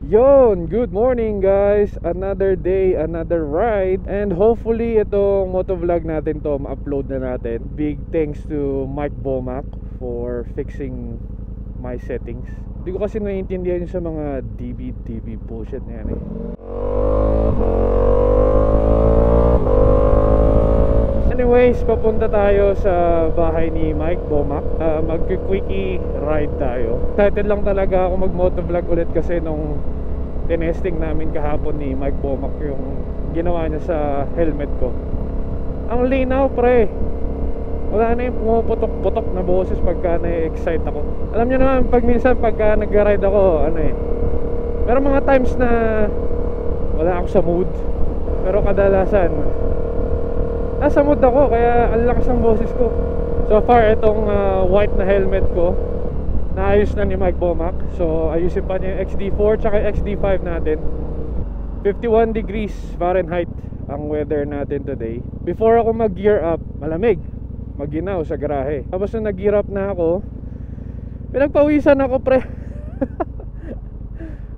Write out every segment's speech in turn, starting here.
Yon, good morning guys. Another day, another ride. And hopefully itong motovlog natin to ma-upload na natin. Big thanks to Mike Bomac for fixing my settings. Hindi ko kasi naiintindihan sa mga DB bullshit na yan eh. Anyways, papunta tayo sa bahay ni Mike Bomac. Mag-quickie ride tayo. Excited lang talaga ako mag-motovlog ulit kasi nung tinesting namin kahapon ni Mike Bomac yung ginawa niya sa helmet ko. Ang linaw pre. Wala na yung pumuputok-putok na boses pagka na-excite ako. Alam niyo naman pag minsan pagka nag-ride ako, pero mga times na wala ako sa mood. Pero kadalasan nasa mood ako, kaya ang lakas ng boses ko. So far, itong white na helmet ko naayos na ni Mike Bomac. So ayusin pa niya yung XD4 tsaka XD5 natin. 51 degrees Fahrenheit ang weather natin today. Before ako mag-gear up, malamig, maginaw sa garahe. Tapos nung nag-gear up na ako, pinagpawisan ako pre.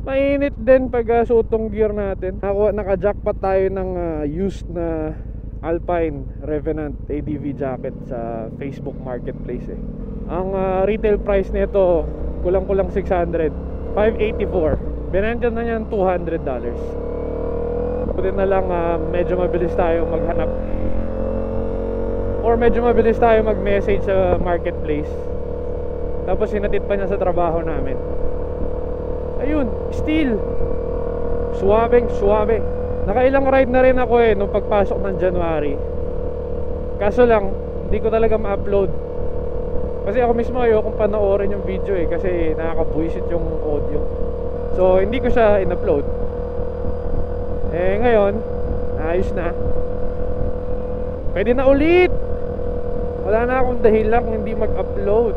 Mainit din pag suotong gear natin. Naka-jackpot tayo ng used na Alpine Revenant ADV jacket sa Facebook Marketplace eh. Ang retail price nito kulang-kulang 600, 584. Binenta na niyan $200. Buti na lang medyo mabilis tayo maghanap or medyo mabilis tayo mag-message sa marketplace. Tapos hinatid pa niya sa trabaho namin. Ayun, still suwabeng suwabe. Nakailang ride na rin ako nung pagpasok ng January. Kaso lang, hindi ko talaga ma-upload. Kasi ako mismo ayokong panoorin yung video kasi nakakabuisit yung audio. So, hindi ko siya in-upload. Ngayon, ayos na. Pwede na ulit. Wala na akong dahilan kung hindi mag-upload.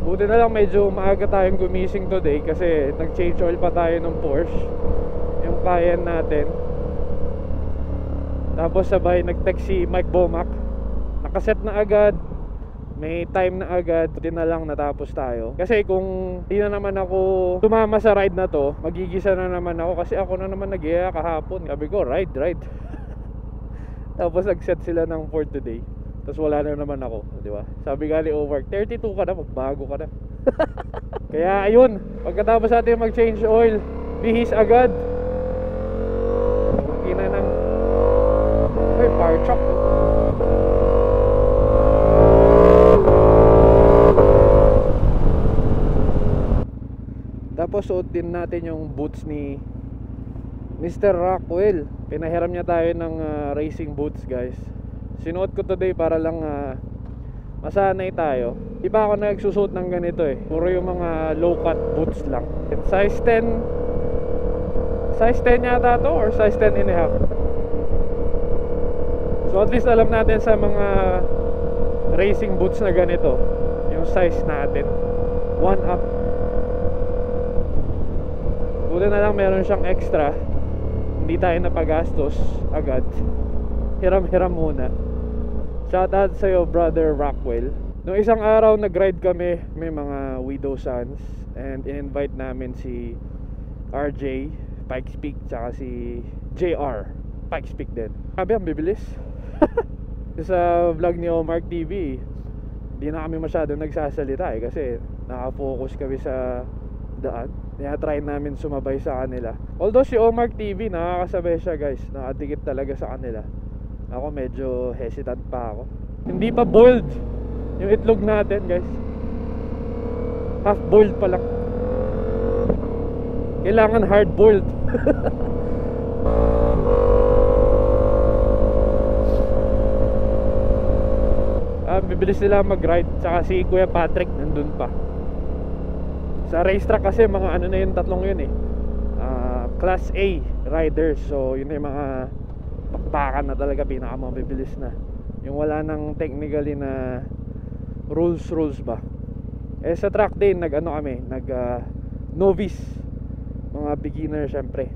Buti na lang medyo maaga tayong gumising today kasi nag-change oil pa tayo ng Porsche, yung Cayenne natin. Tapos sabay nag-text si Mike Bomac. Nakaset na agad, may time na agad. Buti na lang natapos tayo. Kasi kung di na naman ako tumama sa ride na to, magigisa na naman ako. Kasi ako na naman nag-iya kahapon. Sabi ko ride Tapos nag-set sila ng for today. Tapos wala na naman ako, di ba? Sabi nga ni Omar, 32 ka na, magbago ka na. Kaya ayun, pagkatapos natin mag-change oil, bihis agad. Kina ng fire truck. Tapos suot din natin yung boots ni Mr. Rockwell. Pinahiram niya tayo ng racing boots guys. Sinuot ko today para lang masanay tayo. Iba ako nagsusuot ng ganito puro yung mga low cut boots lang. Size 10 yata to or size 10 and a half. So at least alam natin sa mga racing boots na ganito yung size natin. 1 up. Buti na lang meron siyang extra. Hindi tayo napagastos agad. Hiram-hiram muna. Shoutout sa'yo brother Rockwell. Nung isang araw nag-ride kami, may mga widow sons, and in-invite namin si RJ Pikes Peak tsaka si JR Pikes Peak din. Sabi ang bibilis. Sa vlog ni Omar TV, hindi na kami masyado nagsasalita kasi nakafocus kami sa daan. Kaya try namin sumabay sa kanila. Although si Omar TV nakakasabay siya guys, nakadikit talaga sa kanila. Ako medyo hesitant pa ako. Hindi pa boiled yung itlog natin guys. Half boiled pa lang. Kailangan hard boiled. Bibilis sila mag-ride. Tsaka si Kuya Patrick nandun pa. Sa racetrack kasi mga na yung tatlong yun Class A riders. So yun yung mga pakpakan na talaga, pinakamabibilis na. Yung wala nang technically na rules ba. Sa track din kami, novice, mga beginner syempre.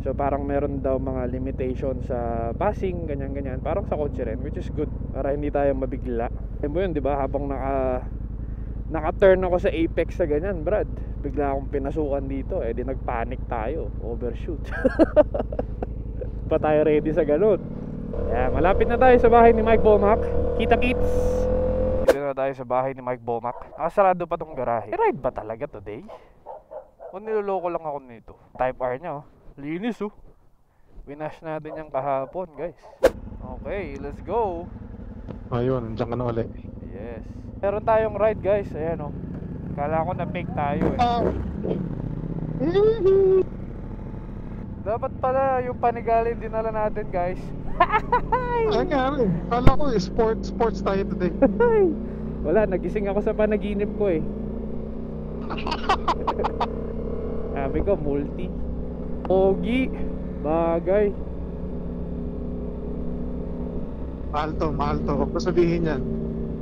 So parang meron daw mga limitation sa passing, ganyan. Parang sa kotse rin, which is good para hindi tayo mabigla. Mo yun, di ba? Habang naka-turn ako sa apex sa ganyan, Brad, bigla akong pinasukan dito, eh di nagpanic tayo, overshoot. Pa tayo ready sa ganun. Kaya malapit na tayo sa bahay ni Mike Bomac. Kita kits. Dito na tayo sa bahay ni Mike Bomac. Nakasarado pa tong garahe. Ride ba talaga today? O niloloko lang ako nito? Type R nya oh. Linis oh. Winash natin yung kahapon guys. Okay, let's go. Ayun, nandiyan ka na ulit. Yes. Meron tayong ride guys. Ayan oh. Kala ko na fake tayo eh. Dapat pala yung panigalin dinala natin guys. Ay nga rin. Kala ko sports tayo today. Wala, nagising ako sa panaginip ko eh. Sabi ko, multi. Pogi. Bagay. Mahal to. Huwag mo sabihin yan.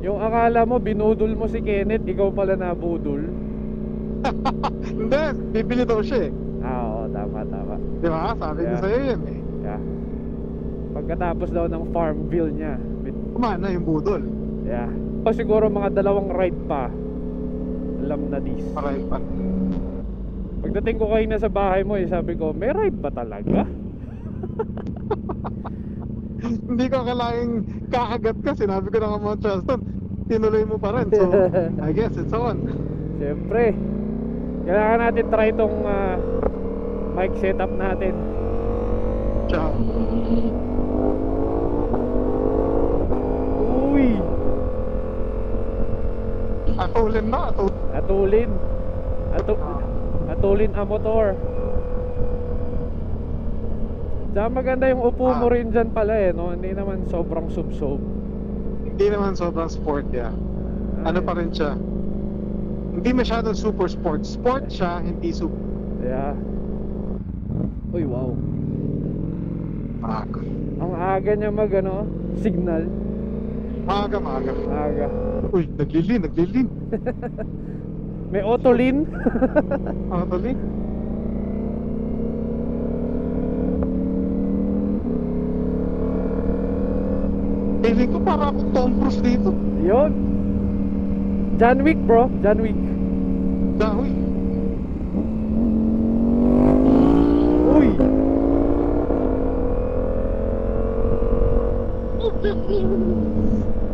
Yung akala mo, binudol mo si Kenneth, ikaw pala nabudol. Hindi, bibili daw siya eh. Oo, tama. Di ba? Sabi ko sa'yo yan eh. Yeah. Pagkatapos daw ng farm bill niya. Kumana yung budol. Yeah. O siguro mga 2 ride pa. Alam na this. Maray pa. Pagdating ko kayo na sa bahay mo, sabi ko, may ride ba talaga? Hindi ko akalaing kakagat ka. Sinabi ko na mga Charleston, tinuloy mo pa rin. So, I guess it's on. Siyempre. Kailangan natin try itong mic setup natin. Ciao. Uy! Atulin na. Atulin ang motor. Tsaka maganda yung upo mo rin dyan pala eh, no? Hindi naman sobrang sub-sob. Hindi naman sobrang sport yan. Ano pa rin siya? Hindi masyadong super sport. Sport siya, hindi super. Yeah. Uy, wow. Maaga. Ang aga niya signal. Maaga. Aga. Uy, naglilin. May autolin. Autolin? Feeling ko para akong Tom Cruise dito. Yun. John Wick bro, John Wick. Dahoy. Uy.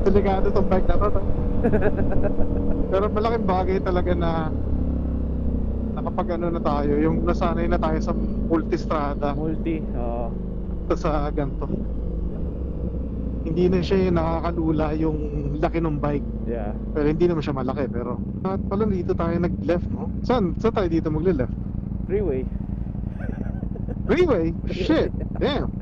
Delikado tong bike na to. Pero malaking bagay talaga na nakapag na tayo, yung nasanay na tayo sa multistrada. Multi, oo. Sa ganito. Hindi na siya yung nakakalula yung laki ng bike. Yeah. Pero hindi naman siya malaki. Pero at pala dito tayo nag-left, no? Saan tayo dito mag-left? Freeway. Freeway? Shit! Damn!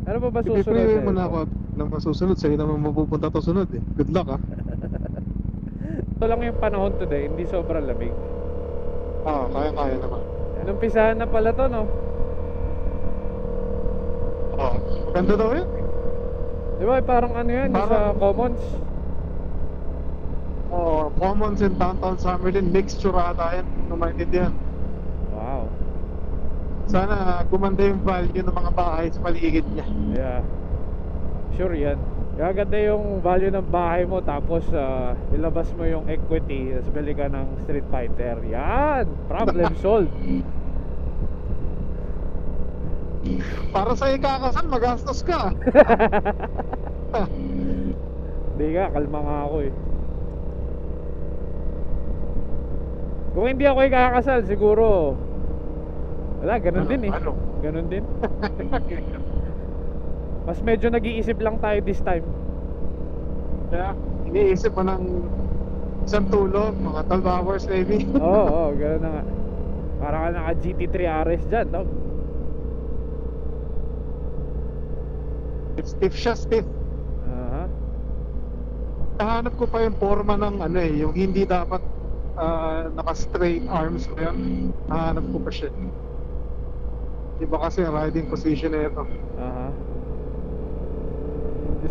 Ano pa ba susunod? Freeway mo na ako nang masusunod. Sa'yo naman mapupunta to sunod eh. Good luck ah. Ito lang yung panahon today, hindi sobrang lamig. Kaya naman. Numpisahan na pala to, no? Ganda daw yun. Di ba parang ano yan, sa Commons? Commons in downtown Summerlin. Mixture ata yan. Kung maintindihan. Wow. Sana gumanda yung value ng mga bahay sa paligid niya. Yeah. Sure yan. Gaganda yung value ng bahay mo, tapos ilabas mo yung equity, tapos bili ka ng Street Fighter. Yan! Problem solved. Para sa ikakasal, magastos ka. Hindi ka, kalma nga ako eh. Kung hindi ako ikakasal, siguro wala, ganun din eh. Ganun din. Mas medyo nag-iisip lang tayo this time. Yeah, iniisip mo ng isang tulog, mga 12 hours maybe. Oo, ganun na nga. Parang ka naka GT3 RS dyan, no? Stiff siya, stiff. Nahanap ko pa yung forma ng yung hindi dapat naka-straight arms mo yan. Nahanap ko pa siya. Iba kasi ang riding position na ito.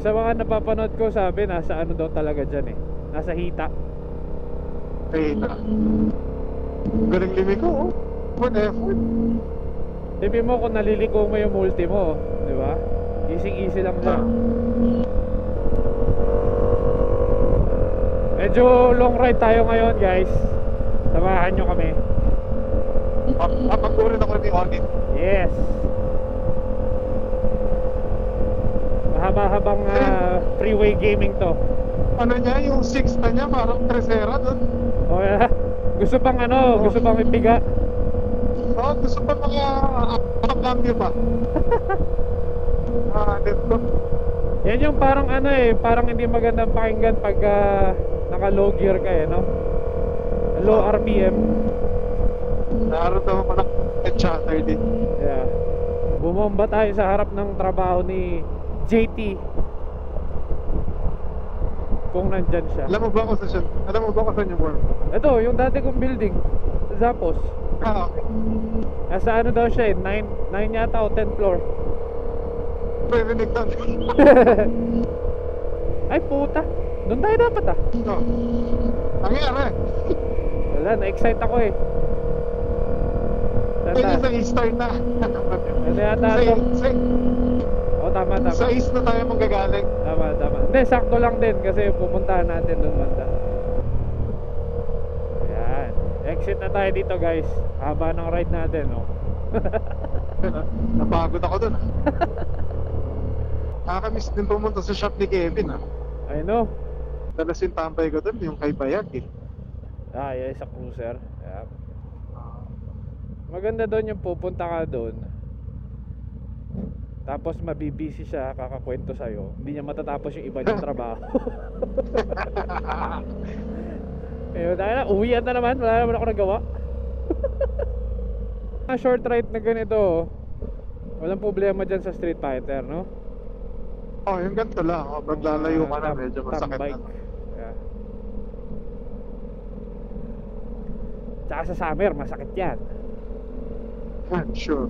Sa mga napapanood ko, sabi nasa ano daw talaga dyan eh, nasa hita. Hita. Galing limig ko, Good effort. Tipin mo kung naliliko mo yung multi mo, di ba? Easy lang dyan. Medyo long ride tayo ngayon guys. Samahan nyo kami. Papag-urin ako ni Audit. Yes. Mahaba-habang freeway gaming to. Ano niya, yung 6 na niya, parang Tresera doon. Oh yeah. Gusto pang ano, gusto pang ipiga. Oo, gusto pa mga cambio pa. Dito. Yan yung parang ano parang hindi magandang pakinggan pag naka low gear ka no? Low RPM. Naroon ko na chatter din. Yeah. Bumomba tayo sa harap ng trabaho ni JT. Kung nandyan siya. Alam mo ba kung saan yung work? Ito, yung dati kong building Zappos. Okay. Nasa ano daw siya 9 yata o 10 floor. Pre-rinig doon. Ay puta, doon tayo dapat No. Nangyari. Wala, na-excite ako Pwede sa eastern na. Ano yata ito? Oh, tama. Sa east na tayo manggagaling. Tama. Hindi, sakto lang din kasi pupuntahan natin doon banda. Ayan. Exit na tayo dito guys. Haba ng ride natin, no? Napagod ako doon. Nakakamiss din pumunta sa shop ni Kevin, I know. Dalas yung tambay ko doon, yung kay Bayag Yeah, sa cruiser. Yeah. Maganda doon yung pupunta ka doon. Tapos mabibisi siya, kakakwento sa'yo. Hindi niya matatapos yung iba niyang trabaho. Ayun, dahil na, uwian na naman. Wala naman ako nagawa. Short ride na ganito, walang problema dyan sa Street Fighter, no? Oh, yung ganito lang. Maglalayo ka na, medyo masakit na. Yeah. Tsaka sa summer, masakit yan. Sure.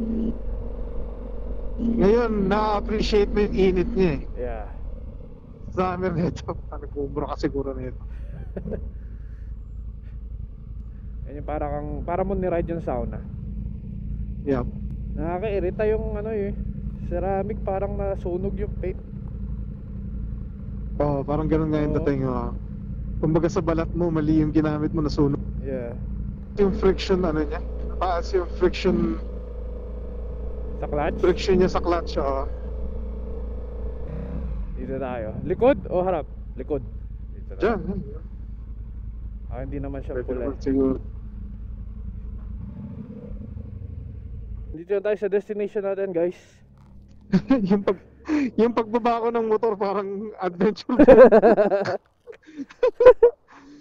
Ngayon, na-appreciate mo yung init niya Yeah. Summer nito, nag-ubra ka siguro nito. Yan yung para mo ni-ride yung sauna. Yep. Nakaka-irita yung ceramic, parang nasunog yung paint. Oh, parang ganun nga yung dating. Kumbaga sa balat mo, mali yung ginamit mo na sunog. Yeah. Yung friction, niya? Taas yung friction. Sa clutch? Friction niya sa clutch, Dito tayo. Likod o harap? Likod. Dito tayo. Diyan. Hindi naman siya Pwede pula. naman siguro. Dito na tayo sa destination natin, guys. yung pagbaba ko ng motor parang adventure.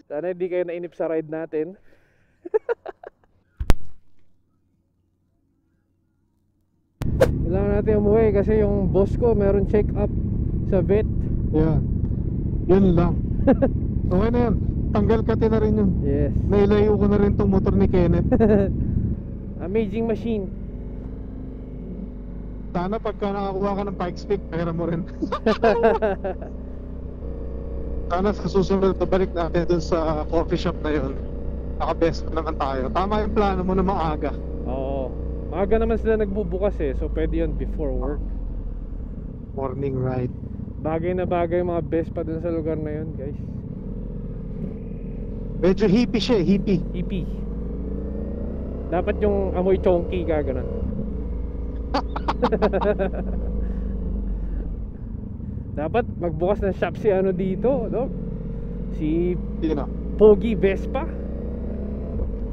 Sana hindi kayo nainip sa ride natin. Kailangan natin umuwi kasi yung boss ko meron check up sa vet. Yeah. Yun lang. Okay na yan. Tanggal kati na rin yun. Yes. Nailayo ko na rin tong motor ni Kenneth. Amazing machine. Sana pagka nakakuha ka ng Pikes Peak, pera mo rin. Sana sa susunod na balik natin dun sa coffee shop na yun. Naka-best naman tayo. Tama yung plano mo na maaga. Oo. Maaga naman sila nagbubukas so pwede yun before work. Morning ride. Bagay na bagay mga best pa dun sa lugar na yun, guys. Medyo hippie siya, hippie. Hippie. Dapat yung amoy chonky ka, ganun. Dapat magbukas ng shop si dito, no? Si Pogi Vespa.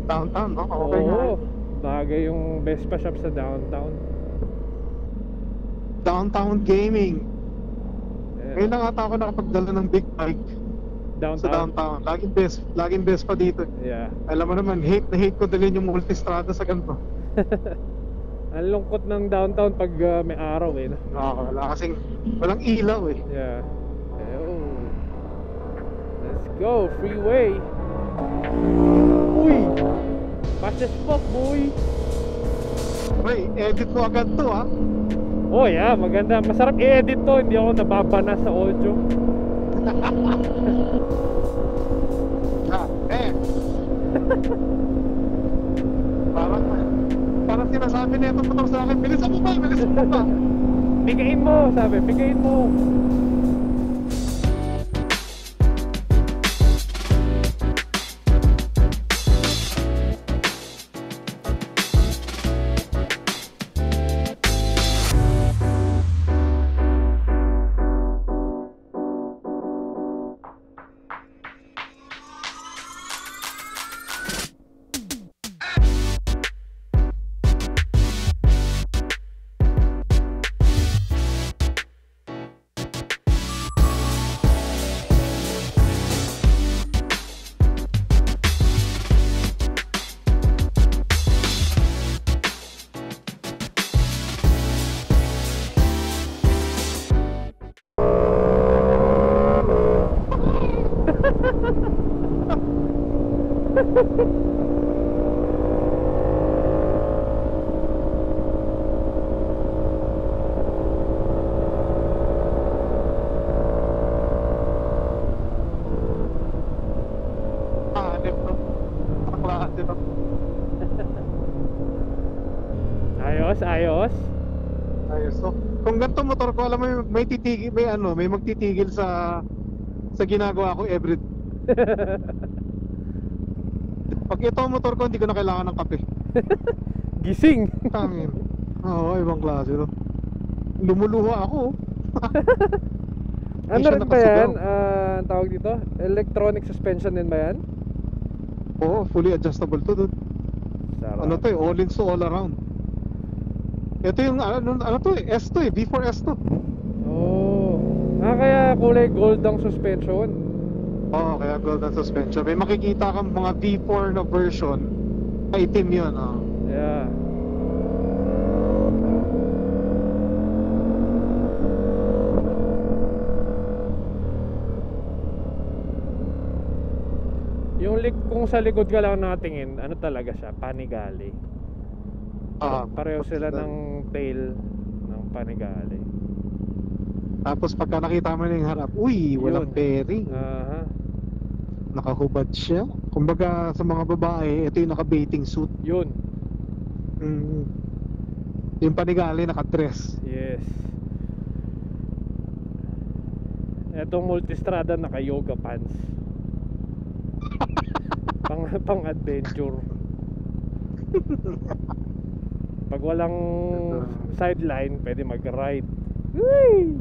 Downtown, no? Okay nga. Oo. Bagay yung Vespa shop sa downtown. Downtown gaming. Ngayon lang ata ako nakapagdala ng big bike Downtown. sa downtown. Laging best pa dito. Yeah. Alam mo naman, hate ko dalhin yung multistrada sa ganito. Ang lungkot ng downtown pag may araw no? Wala kasing walang ilaw Yeah. Oh. Let's go, freeway. Uy! Fast as fuck, boy. Uy, edit mo agad to Oh yeah, maganda. Masarap i-edit to, hindi ako nababana sa audio. Parang sinasabi na itong motor sa akin, bilisan mo ba? Bigayin mo, sabi, bigayin mo. Ayos, ayos. Ayos. So, kung ganito motor ko, alam mo, may titigil, may ano, may magtitigil sa ginagawa ko every. Pag ito ang motor ko, hindi ko na kailangan ng kape. Gising. Tangin. Oo, ibang klase no. Lumuluha ako. Ano siya rin ba yan? nakasigaw. Ang tawag dito? Electronic suspension din ba yan? Oo, fully adjustable to, dude. Sarap. Ano to eh, all in so all around. Ito yung ano to eh, S to eh, V4S to. Oh. Kaya kulay gold ang suspension. Oo, kaya golden suspension. May makikita kang mga V4 na version. Itim yun, oh. Yeah. Kung sa likod ka lang nakatingin, ano talaga siya? Panigale. Pareho sila ng tail ng Panigale. Tapos pagka nakita mo na yung harap, uy, walang Yun. bearing. Nakahubad siya. Kumbaga sa mga babae, ito yung naka-bathing suit. Yun. Yung Panigale naka-dress. Yes. Etong multistrada naka-yoga pants. Pang adventure. Pag walang sideline, pwede mag-ride. Whee!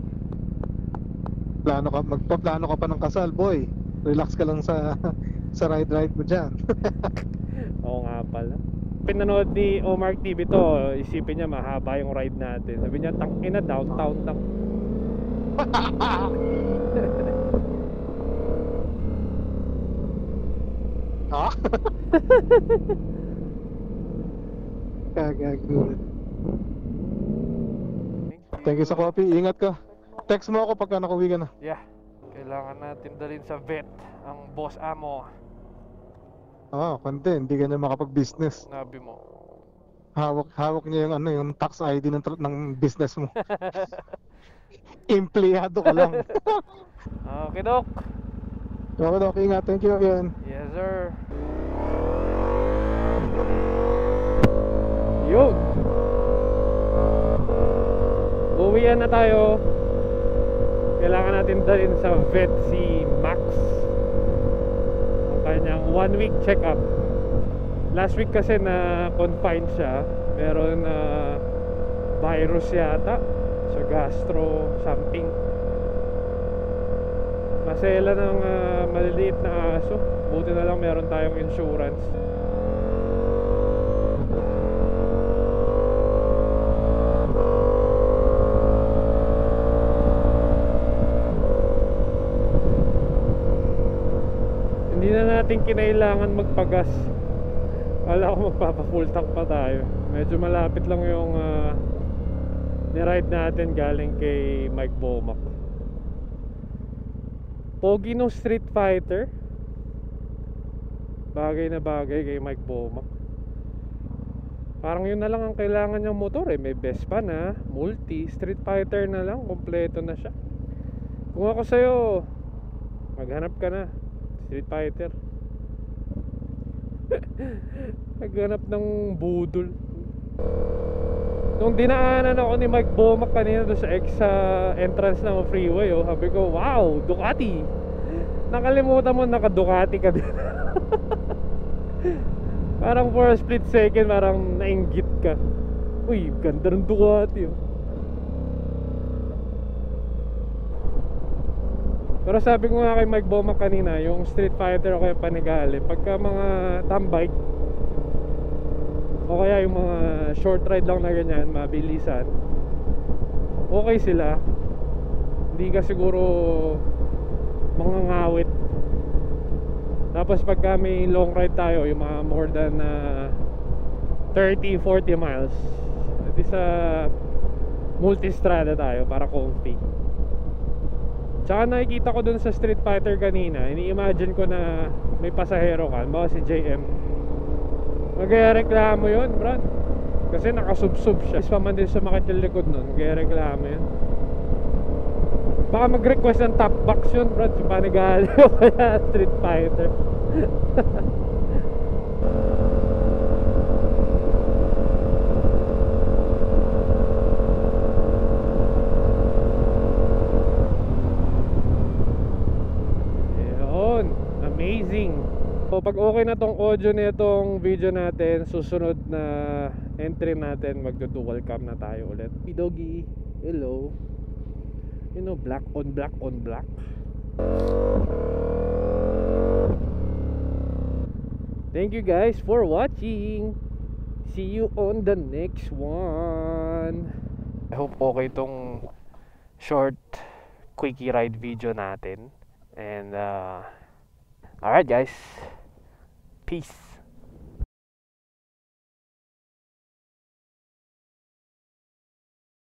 Magpaplano ka pa ng kasal, boy. Relax ka lang sa ride mo dyan. Oo nga pala. Pinanood ni Omar TV to, isipin niya mahaba yung ride natin. Sabi niya, tangina, downtown lang. Ha? Kagagulat. Thank you sa coffee. Ingat ka. Text mo ako pagka nakauwi ka na. Yeah. Kailangan natin dalhin sa vet ang boss amo. Kundi hindi ka na makapag-business. Nabi mo. Hawak niya yung yung tax ID ng business mo. Empleyado ka lang. Okay, Doc. Okay, Doc. Ingat. Thank you again. Yes, sir. Yun. Uwian na tayo. Kailangan natin dalhin sa vet si Max. Ang kanyang 1 week check-up. Last week kasi na confined siya. Meron virus yata sa gastro something. Masela ng maliliit na aso. Buti na lang meron tayong insurance. Hindi na natin kinailangan magpagas. Wala ko magpapa full tank pa tayo. Medyo malapit lang yung ni-ride natin galing kay Mike Bomac. Pogi nung Street Fighter. Bagay na bagay kay Mike Bomac. Parang yun na lang ang kailangan niyang motor eh. May Vespa na, multi, Street Fighter na lang, kompleto na siya. Kung ako sa'yo, maghanap ka na Street Fighter. Naghanap ng budol. Nung dinaanan ako ni Mike Bomac kanina doon sa entrance ng freeway, sabi ko, wow, Ducati. Nakalimutan mo naka Ducati ka din. Parang for a split second, parang nainggit ka. Uy, ganda ng Ducati. Pero sabi ko nga kay Mike Bomac kanina, yung Street Fighter o kaya Panigale, pagka mga tambike o kaya yung mga short ride lang na ganyan, mabilisan, okay sila. Hindi ka siguro mangangawit. Tapos pagka may long ride tayo, yung mga more than 30-40 miles, edi sa multistrada tayo para comfy. Tsaka nakikita ko dun sa Street Fighter kanina, ini-imagine ko na may pasahero ka, baka si JM. Magre-reklamo yun, brad. Kasi nakasubsub siya. Isa man din sa makatil likod nun, magre-reklamo yun. Baka mag-request ng top box yun, brad, sa Panigale o kaya Street Fighter. So pag okay na tong audio nitong video natin, susunod na entry natin, magdo-dual cam na tayo ulit. Hey doggy, hello. You know, black on black on black. Thank you guys for watching. See you on the next one. I hope okay tong short quickie ride video natin. And alright guys, peace.